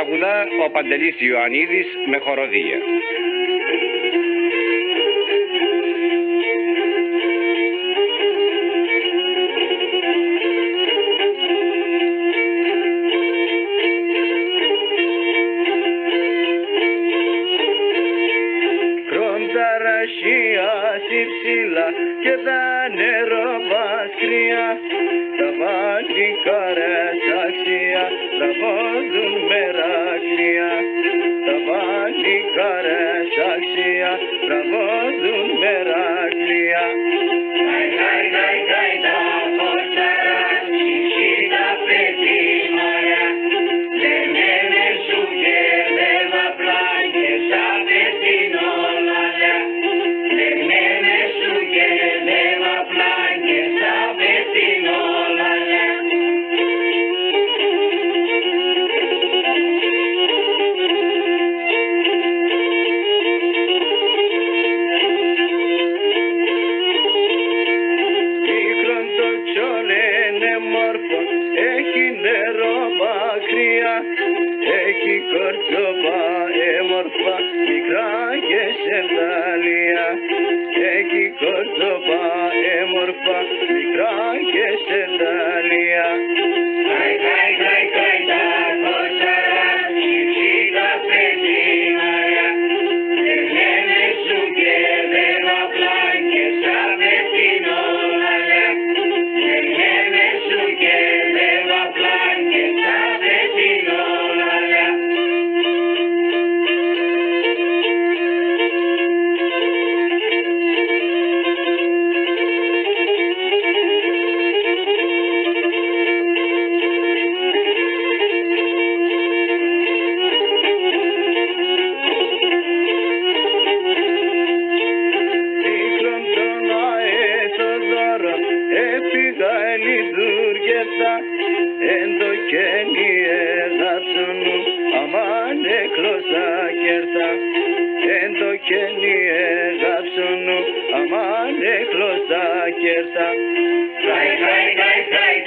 τραγουδά ο Παντελής Ιωαννίδης με χοροδία. Ψηλά και τα νεροβασκρία, τα παλικάρες αξία τραβώντουν μερακλία, τα παλικάρες αξία τραβώντουν μερακλία. Γαϊ, γαϊ, γαϊ, γαϊ, τα κοτσαρά, ψυχή τα παιδίμαρα, λένε με σου και δεν απλά και σαν την όλαλα. Έχει νερό μακριά, έχει κορτσόπα έμορφα, μικρά και σεβδάλια. Έχει κορτσόπα έμορφα, μικρά και σεβδάλια. Γαϊ, γαϊ, γαϊ, γαϊ, τα κοτσαρά, ψυχή τα παιδίμαρα, λένε σου και δεν απλά και σαν την όλαλα. Λένε σου και δεν απλά και σαν την όλαλα. Έφυγα λειτουργέτα, εντοκένει έγαψονου, αμάν έκλωσα κέρτα. Εντοκένει έγαψονου, αμάν έκλωσα κέρτα. Γαϊ, γαϊ, γαϊ, γαϊ,